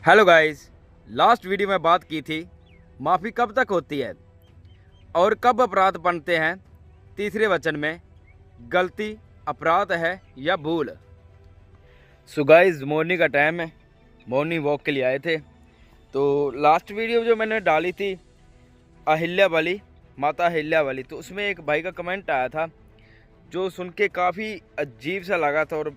Hello guys, last video में बात की थी माफ़ी कब तक होती है और कब अपराध बनते हैं। तीसरे वचन में गलती अपराध है या भूल। सो गाइस, मॉर्निंग का टाइम है, मॉर्निंग वॉक के लिए आए थे। तो लास्ट वीडियो जो मैंने डाली थी अहिल्या वाली, माता अहिल्या वाली, तो उसमें एक भाई का कमेंट आया था जो सुन के काफ़ी अजीब सा लगा था और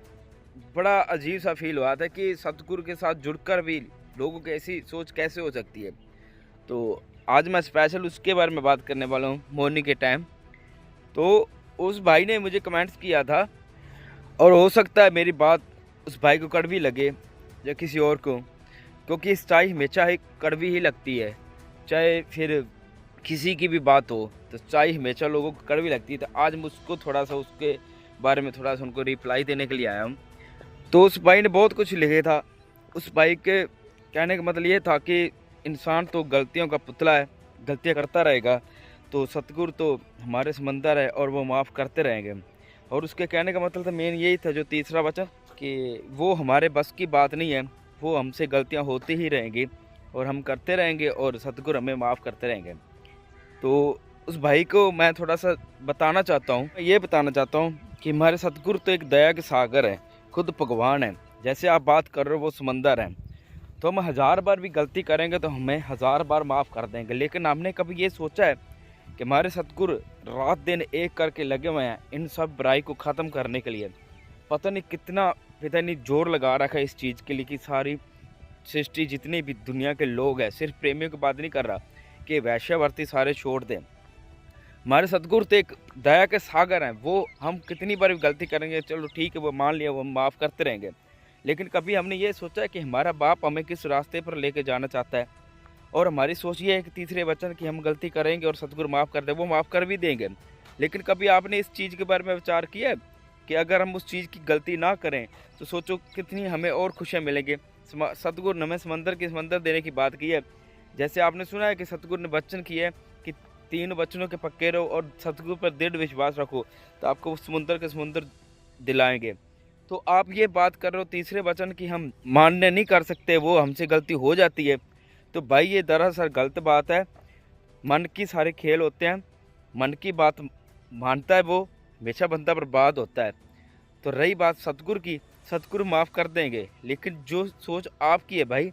बड़ा अजीब सा फील हुआ था कि सतगुरु के साथ जुड़कर भी लोगों की ऐसी सोच कैसे हो सकती है। तो आज मैं स्पेशल उसके बारे में बात करने वाला हूँ मॉर्निंग के टाइम। तो उस भाई ने मुझे कमेंट्स किया था और हो सकता है मेरी बात उस भाई को कड़वी लगे या किसी और को, क्योंकि सच्चाई हमेशा ही कड़वी ही लगती है। चाहे फिर किसी की भी बात हो तो सच्चाई हमेशा लोगों को कड़वी लगती है। तो आज मुझको थोड़ा सा उसके बारे में थोड़ा सा उनको रिप्लाई देने के लिए आया हूँ। तो उस भाई ने बहुत कुछ लिखे था। उस भाई के कहने का मतलब ये था कि इंसान तो गलतियों का पुतला है, गलतियाँ करता रहेगा, तो सतगुरु तो हमारे समंदर है और वो माफ़ करते रहेंगे। और उसके कहने का मतलब था मेन यही था जो तीसरा वचन, कि वो हमारे बस की बात नहीं है, वो हमसे गलतियाँ होती ही रहेंगी और हम करते रहेंगे और सतगुरु हमें माफ़ करते रहेंगे। तो उस भाई को मैं थोड़ा सा बताना चाहता हूँ, ये बताना चाहता हूँ कि हमारे सतगुरु तो एक दया के सागर है, खुद भगवान है। जैसे आप बात कर रहे हो वो समंदर है, तो हम 1000 बार भी गलती करेंगे तो हमें 1000 बार माफ़ कर देंगे। लेकिन हमने कभी ये सोचा है कि हमारे सतगुरु रात दिन एक करके लगे हुए हैं इन सब बुराई को ख़त्म करने के लिए। पता नहीं जोर लगा रखा है इस चीज़ के लिए कि सारी सृष्टि जितनी भी दुनिया के लोग हैं, सिर्फ प्रेमियों की बात नहीं कर रहा, कि वैश्यवर्ती सारे छोड़ दें। हमारे सतगुरु तो एक दया के सागर हैं। वो हम कितनी बार भी गलती करेंगे, चलो ठीक है, वो मान लिया, वो माफ़ करते रहेंगे। लेकिन कभी हमने ये सोचा है कि हमारा बाप हमें किस रास्ते पर लेके जाना चाहता है। और हमारी सोच ये है कि तीसरे वचन की हम गलती करेंगे और सतगुरु माफ़ कर दे, वो माफ़ कर भी देंगे। लेकिन कभी आपने इस चीज़ के बारे में विचार किया है कि अगर हम उस चीज़ की गलती ना करें तो सोचो कितनी हमें और खुशियाँ मिलेंगी। सतगुरु ने हमें समंदर देने की बात की है। जैसे आपने सुना है कि सतगुरु ने वचन किए है कि 3 वचनों के पक्के रहो और सतगुरु पर दृढ़ विश्वास रखो, तो आपको उस समुंदर के समुंदर दिलाएंगे। तो आप ये बात कर रहे हो तीसरे वचन की हम मान्य नहीं कर सकते, वो हमसे गलती हो जाती है। तो भाई ये दरअसल गलत बात है। मन की सारे खेल होते हैं, मन की बात मानता है वो हमेशा बंदा बर्बाद होता है। तो रही बात सतगुरु की, सतगुरु माफ़ कर देंगे, लेकिन जो सोच आपकी है भाई,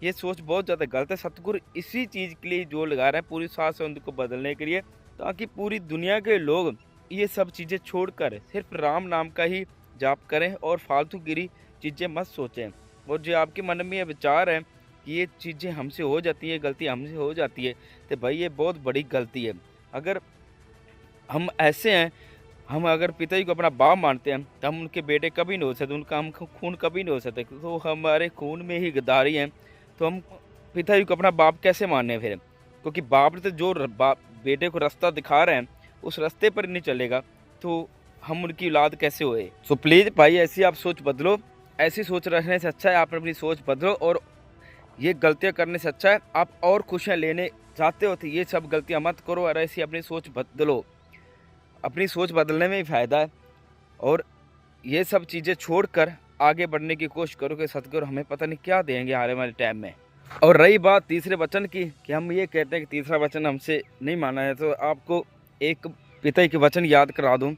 ये सोच बहुत ज़्यादा गलत है। सतगुरु इसी चीज़ के लिए जोर लगा रहे हैं पूरी सात समुद्र को बदलने के लिए, ताकि पूरी दुनिया के लोग ये सब चीज़ें छोड़कर सिर्फ राम नाम का ही जाप करें और फालतूगिरी चीज़ें मत सोचें। और जो आपके मन में ये विचार है कि ये चीज़ें हमसे हो जाती है, गलती हमसे हो जाती है, तो भाई ये बहुत बड़ी गलती है। अगर हम ऐसे हैं, हम अगर पिताजी को अपना बाप मानते हैं तो हम उनके बेटे कभी नहीं हो सकते, उनका हम खून कभी नहीं हो सकते। तो हमारे खून में ही गद्दारी है, तो हम पिताजी को अपना बाप कैसे माने फिर? क्योंकि बाप ने तो जो बाप बेटे को रास्ता दिखा रहे हैं उस रास्ते पर नहीं चलेगा, तो हम उनकी औलाद कैसे हुए? सो प्लीज़ भाई ऐसी आप सोच बदलो। ऐसी सोच रखने से अच्छा है आप अपनी सोच बदलो, और ये गलतियाँ करने से अच्छा है आप और खुशियाँ लेने चाहते हो तो ये सब गलतियाँ मत करो और ऐसी अपनी सोच बदलो। अपनी सोच बदलने में ही फ़ायदा है। और ये सब चीज़ें छोड़कर आगे बढ़ने की कोशिश करो कि सतगुरु हमें पता नहीं क्या देंगे आने वाले टाइम में। और रही बात तीसरे वचन की, कि हम ये कहते हैं कि तीसरा वचन हमसे नहीं माना है, तो आपको एक पिता के वचन याद करा दूं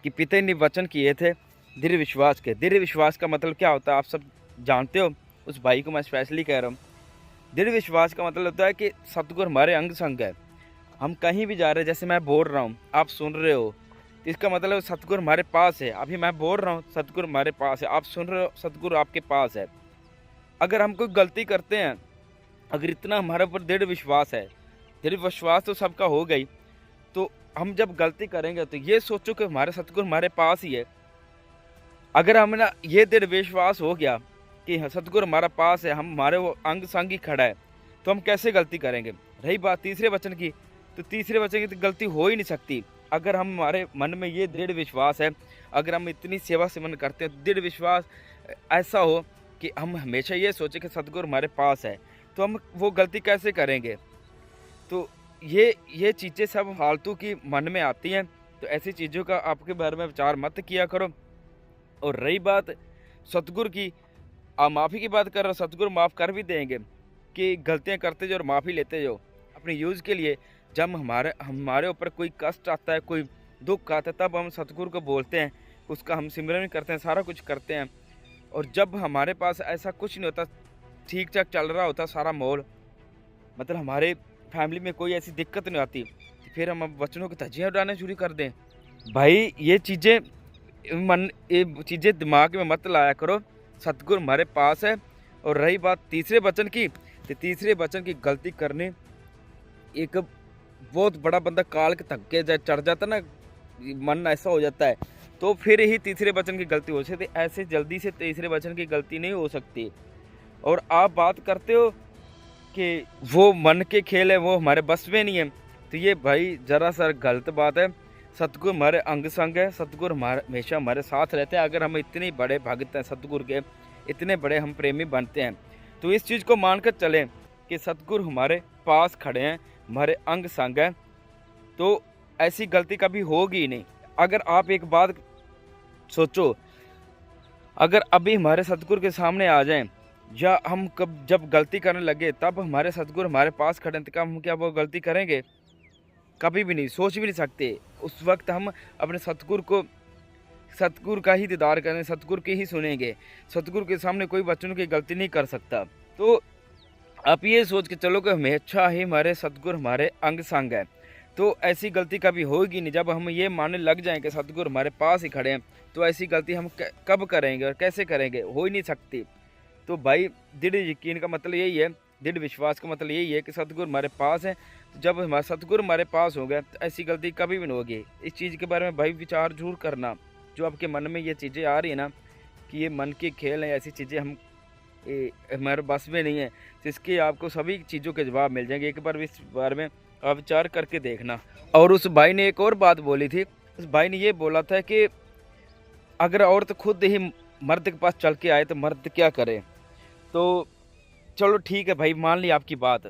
कि पिता ने वचन किए थे दृढ़ विश्वास के। दृढ़ विश्वास का मतलब क्या होता है आप सब जानते हो, उस भाई को मैं स्पेशली कह रहा हूँ। दृढ़ विश्वास का मतलब होता है कि सतगुरु हमारे अंग संग है। हम कहीं भी जा रहे हैं, जैसे मैं बोल रहा हूँ आप सुन रहे हो, तो इसका मतलब सतगुरु हमारे पास है। अभी मैं बोल रहा हूँ सतगुरु हमारे पास है, आप सुन रहे हो सतगुरु आपके पास है। अगर हम कोई गलती करते हैं, अगर इतना हमारे ऊपर दृढ़ विश्वास है, दृढ़ विश्वास तो सबका हो गई, तो हम जब गलती करेंगे तो ये सोचो कि हमारे सतगुरु हमारे पास ही है। अगर हमें ना ये दृढ़ विश्वास हो गया कि सतगुरु हमारा पास है, हम हमारे वो अंग संग ही खड़ा है, तो हम कैसे गलती करेंगे? रही बात तीसरे वचन की, तो तीसरे वचन की तो गलती हो ही नहीं सकती। अगर हम हमारे मन में ये दृढ़ विश्वास है, अगर हम इतनी सेवा सेवन करते हैं, दृढ़ विश्वास ऐसा हो कि हम हमेशा ये सोचें कि सतगुरु हमारे पास है, तो हम वो गलती कैसे करेंगे? तो ये चीज़ें सब फालतू की मन में आती हैं। तो ऐसी चीज़ों का आपके बारे में विचार मत किया करो। और रही बात सतगुरु की, आप माफ़ी की बात कर रहे हो, सतगुरु माफ़ कर भी देंगे कि गलतियाँ करते जाओ और माफ़ी लेते जाओ अपने यूज़ के लिए। जब हमारे ऊपर कोई कष्ट आता है, कोई दुख आता है, तब हम सतगुरु को बोलते हैं, उसका हम सिमरन करते हैं, सारा कुछ करते हैं। और जब हमारे पास ऐसा कुछ नहीं होता, ठीक ठाक चल रहा होता सारा माहौल, मतलब हमारे फैमिली में कोई ऐसी दिक्कत नहीं आती, तो फिर हम अब वचनों की धज्जियाँ उड़ाना शुरू कर दें। भाई ये चीज़ें दिमाग में मत लाया करो। सतगुरु हमारे पास है। और रही बात तीसरे वचन की, तो तीसरे वचन की गलती करने, एक बहुत बड़ा बंदा काल के धक्के चढ़ जाता ना, मन ऐसा हो जाता है, तो फिर ही तीसरे वचन की गलती हो सकती। ऐसे जल्दी से तीसरे वचन की गलती नहीं हो सकती। और आप बात करते हो कि वो मन के खेल है, वो हमारे बस में नहीं है, तो ये भाई जरा सा गलत बात है। सतगुरु हमारे अंग संग है, सतगुरु हमेशा हमारे साथ रहते हैं। अगर हम इतने बड़े भक्त हैं सतगुरु के, इतने बड़े हम प्रेमी बनते हैं, तो इस चीज़ को मानकर चलें कि सतगुरु हमारे पास खड़े हैं, हमारे अंग संग हैं, तो ऐसी गलती कभी होगी ही नहीं। अगर आप एक बात सोचो, अगर अभी हमारे सतगुरु के सामने आ जाएं, या हम जब गलती करने लगे तब हमारे सतगुरु हमारे पास खड़े हैं, तो हम क्या वो गलती करेंगे? कभी भी नहीं, सोच भी नहीं सकते। उस वक्त हम अपने सतगुरु का ही दीदार करें, सतगुरु के ही सुनेंगे। सतगुरु के सामने कोई बच्चों की गलती नहीं कर सकता। तो आप ये सोच के चलो कि हमेशा ही हमारे सतगुरु हमारे अंग संग है, तो ऐसी गलती कभी होगी नहीं। जब हम ये मानने लग जाएं कि सतगुरु हमारे पास ही खड़े हैं, तो ऐसी गलती हम कब करेंगे और कैसे करेंगे? हो ही नहीं सकती। तो भाई दृढ़ यकीन का मतलब यही है, दृढ़ विश्वास का मतलब यही है कि सतगुरु हमारे पास है। तो जब हमारे सतगुरु हमारे पास हो गया, तो ऐसी गलती कभी भी नहीं होगी। इस चीज़ के बारे में भाई विचार जरूर करना। जो आपके मन में ये चीज़ें आ रही है ना कि ये मन के खेल हैं, ऐसी चीज़ें हमारे बस में नहीं है, तो इसके आपको सभी चीज़ों के जवाब मिल जाएंगे। एक बार इस बारे में आप विचार करके देखना। और उस भाई ने एक और बात बोली थी। उस भाई ने ये बोला था कि अगर औरत खुद ही मर्द के पास चल के आए तो मर्द क्या करे? तो चलो ठीक है भाई, मान ली आपकी बात,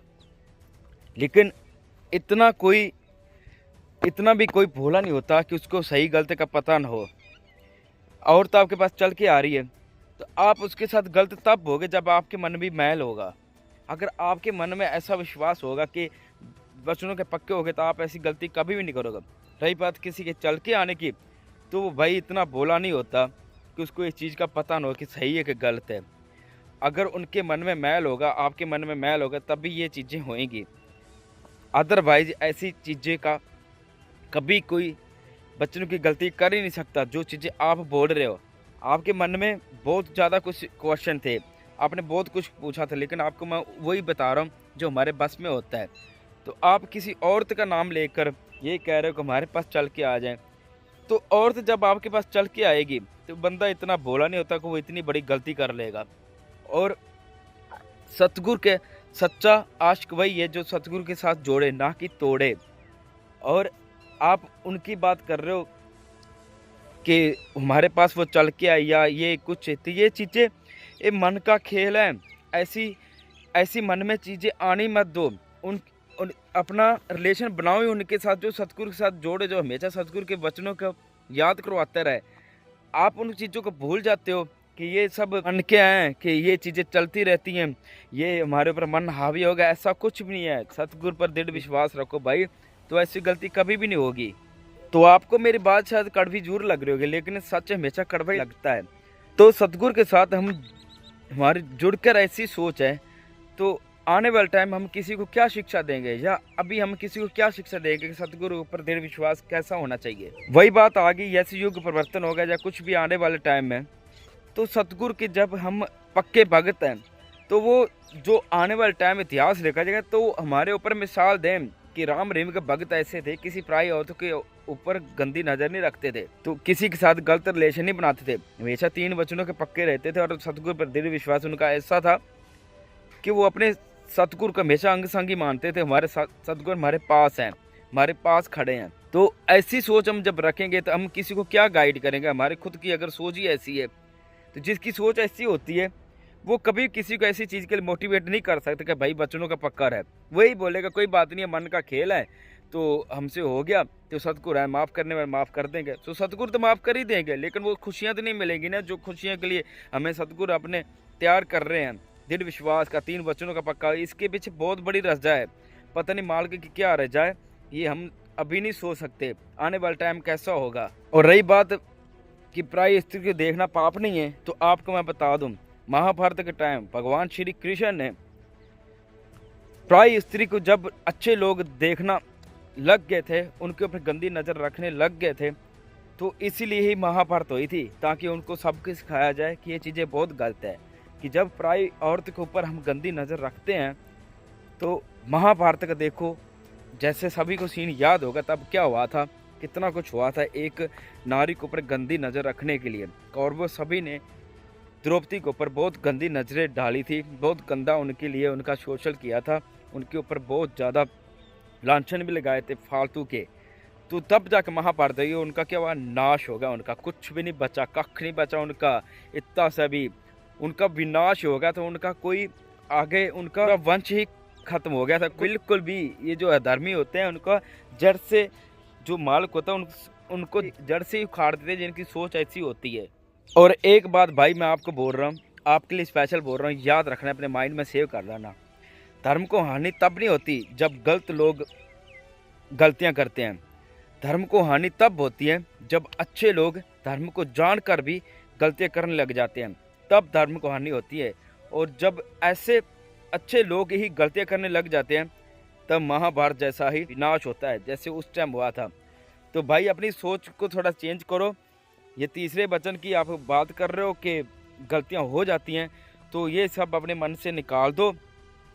लेकिन इतना भी कोई भोला नहीं होता कि उसको सही गलती का पता ना हो। औरत आपके पास चल के आ रही है, तो आप उसके साथ गलत तब होगे जब आपके मन में मैल होगा। अगर आपके मन में ऐसा विश्वास होगा कि वचनों के पक्के होगे, तो आप ऐसी गलती कभी भी नहीं करोगे। रही बात किसी के चल के आने की, तो वो भाई इतना भोला नहीं होता कि उसको इस चीज़ का पता ना हो कि सही है कि गलत है। अगर उनके मन में मैल होगा, आपके मन में मैल होगा, तब भी ये चीज़ें होएंगी। अदरवाइज ऐसी चीज़ें का कभी कोई बच्चों की गलती कर ही नहीं सकता। जो चीज़ें आप बोल रहे हो, आपके मन में बहुत ज़्यादा कुछ क्वेश्चन थे, आपने बहुत कुछ पूछा था, लेकिन आपको मैं वही बता रहा हूँ जो हमारे बस में होता है। तो आप किसी औरत का नाम लेकर ये कह रहे हो कि हमारे पास चल के आ जाएं, तो औरत जब आपके पास चल के आएगी, तो बंदा इतना भोला नहीं होता कि वो इतनी बड़ी गलती कर लेगा। और सतगुरु के सच्चा आशिक वही है जो सतगुरु के साथ जोड़े, ना कि तोड़े। और आप उनकी बात कर रहे हो कि हमारे पास वो चल के आई या ये कुछ, तो ये चीज़ें ये मन का खेल है। ऐसी मन में चीज़ें आनी मत दो। उन अपना रिलेशन बनाओ ही उनके साथ जो सतगुरु के साथ जोड़े, जो हमेशा सतगुरु के वचनों को याद करवाते रहे। आप उन चीज़ों को भूल जाते हो कि ये सब मन के हैं, कि ये चीज़ें चलती रहती हैं, ये हमारे ऊपर मन हावी होगा। ऐसा कुछ भी नहीं है। सतगुरु पर दृढ़ विश्वास रखो भाई, तो ऐसी गलती कभी भी नहीं होगी। तो आपको मेरी बात शायद कड़वी जरूर लग रही होगी, लेकिन सच हमेशा कड़वा ही लगता है। तो सतगुरु के साथ हमारी जुड़कर ऐसी सोच है, तो आने वाले टाइम हम किसी को क्या शिक्षा देंगे, या अभी हम किसी को क्या शिक्षा देंगे कि सतगुरु पर दृढ़ विश्वास कैसा होना चाहिए? वही बात आ गई, ऐसे युग परिवर्तन होगा या कुछ भी आने वाले टाइम में, तो सतगुरु के जब हम पक्के भगत हैं, तो वो जो आने वाले टाइम में इतिहास लिखा जाएगा, तो हमारे ऊपर मिसाल दें कि राम रहीम के भगत ऐसे थे, किसी पराई औरतों के ऊपर गंदी नजर नहीं रखते थे, तो किसी के साथ गलत रिलेशन नहीं बनाते थे, हमेशा 3 वचनों के पक्के रहते थे। और सतगुरु पर दृढ़ विश्वास उनका ऐसा था कि वो अपने सतगुरु को हमेशा अंग संगी मानते थे। हमारे सतगुरु हमारे पास हैं, हमारे पास खड़े हैं। तो ऐसी सोच हम जब रखेंगे, तो हम किसी को क्या गाइड करेंगे? हमारे खुद की अगर सोच ही ऐसी है, तो जिसकी सोच ऐसी होती है, वो कभी किसी को ऐसी चीज़ के लिए मोटिवेट नहीं कर सकते कि भाई बच्चों का पक्का है। वही बोलेगा कोई बात नहीं है, मन का खेल है, तो हमसे हो गया, तो सतगुरु है, माफ़ करने में माफ़ कर देंगे। तो सतगुरु तो माफ़ कर ही देंगे, लेकिन वो खुशियाँ तो नहीं मिलेंगी ना, जो खुशियाँ के लिए हमें सतगुरु अपने तैयार कर रहे हैं दृढ़ विश्वास का, 3 वचनों का पक्का, इसके पीछे बहुत बड़ी रजा है। पता नहीं माल की क्या रजा है, ये हम अभी नहीं सोच सकते आने वाला टाइम कैसा होगा। और रही बात कि पराई स्त्री को देखना पाप नहीं है, तो आपको मैं बता दूं, महाभारत के टाइम भगवान श्री कृष्ण ने पराई स्त्री को जब अच्छे लोग देखना लग गए थे, उनके ऊपर गंदी नज़र रखने लग गए थे, तो इसीलिए ही महाभारत हुई थी, ताकि उनको सबको सिखाया जाए कि ये चीज़ें बहुत गलत है कि जब पराई औरत के ऊपर हम गंदी नज़र रखते हैं। तो महाभारत का देखो, जैसे सभी को सीन याद होगा तब क्या हुआ था, कितना कुछ हुआ था एक नारी के ऊपर गंदी नज़र रखने के लिए। कौरवों सभी ने द्रौपदी के ऊपर बहुत गंदी नज़रें डाली थी, बहुत गंदा उनके लिए उनका शोषण किया था, उनके ऊपर बहुत ज़्यादा लांछन भी लगाए थे फालतू के। तो तब जाकर महाभारत हुई, उनका क्या हुआ, नाश हो गया, उनका कुछ भी नहीं बचा, कख नहीं बचा उनका, इतना सा भी उनका विनाश हो गया। तो उनका कोई आगे उनका वंश ही खत्म हो गया था बिल्कुल भी। ये जो अधर्मी होते हैं उनका जड़ से जो मालिक होता है उनको जड़ से ही उखाड़ देते हैं, जिनकी सोच ऐसी होती है। और एक बात भाई मैं आपको बोल रहा हूँ, आपके लिए स्पेशल बोल रहा हूँ, याद रखना, अपने माइंड में सेव कर लेना। धर्म को हानि तब नहीं होती जब गलत लोग गलतियाँ करते हैं, धर्म को हानि तब होती है जब अच्छे लोग धर्म को जानकर भी गलतियाँ करने लग जाते हैं, तब धर्म को हानि होती है। और जब ऐसे अच्छे लोग ही गलतियाँ करने लग जाते हैं, तब महाभारत जैसा ही विनाश होता है, जैसे उस टाइम हुआ था। तो भाई अपनी सोच को थोड़ा चेंज करो। ये तीसरे वचन की आप बात कर रहे हो कि गलतियाँ हो जाती हैं, तो ये सब अपने मन से निकाल दो,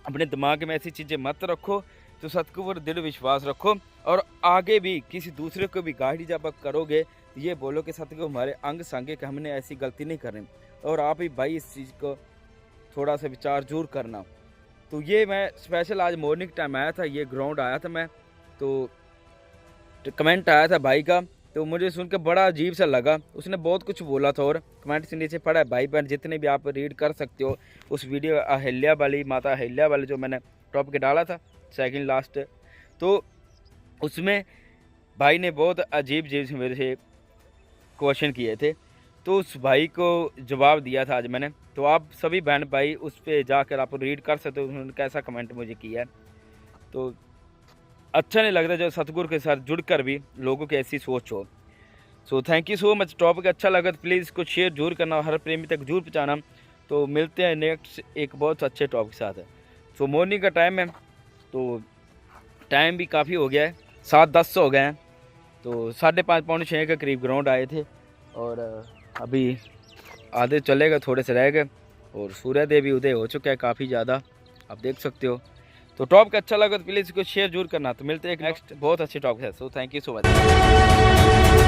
अपने दिमाग में ऐसी चीज़ें मत रखो। तो सत्य पर दृढ़ विश्वास रखो, और आगे भी किसी दूसरे को भी गाइड जब आप करोगे, ये बोलो कि सत्य को हमारे अंग संगे कि हमने ऐसी गलती नहीं करनी। और आप ही भाई इस चीज़ को थोड़ा सा विचार जरूर करना। तो ये मैं स्पेशल आज मॉर्निंग टाइम आया था, ये ग्राउंड आया था मैं, तो कमेंट आया था भाई का, तो मुझे सुनकर बड़ा अजीब सा लगा। उसने बहुत कुछ बोला था, और कमेंट से नीचे पड़ा है भाई बहन जितने भी आप रीड कर सकते हो। उस वीडियो अहिल्या वाली, माता अहिल्या वाली जो मैंने टॉपिक डाला था सेकंड लास्ट, तो उसमें भाई ने बहुत अजीब से मेरे से क्वेश्चन किए थे, तो उस भाई को जवाब दिया था आज मैंने। तो आप सभी बहन भाई उस पर जाकर आप रीड कर सकते हो उन्होंने कैसा कमेंट मुझे किया है। तो अच्छा नहीं लगता जब सतगुरु के साथ जुड़कर भी लोगों की ऐसी सोच हो। So thank you so much. Topic अच्छा लगा तो प्लीज़ इसको शेयर जरूर करना, हर प्रेमी तक जरूर पहुँचाना। तो मिलते हैं नेक्स्ट एक बहुत अच्छे टॉपिक के साथ। सो मॉर्निंग का टाइम है, तो टाइम भी काफ़ी हो गया है, 7:10 हो गए हैं। तो 5:30 पौने 6 के करीब ग्राउंड आए थे, और अभी आधे चले गए, थोड़े से रह गए, और सूर्योदय भी उदय हो चुका है काफ़ी ज़्यादा, आप देख सकते हो। तो टॉपिक अच्छा लगा तो प्लीज़ इसको शेयर जरूर करना। तो मिलते हैं एक नेक्स्ट बहुत अच्छे टॉपिक है। So thank you so much.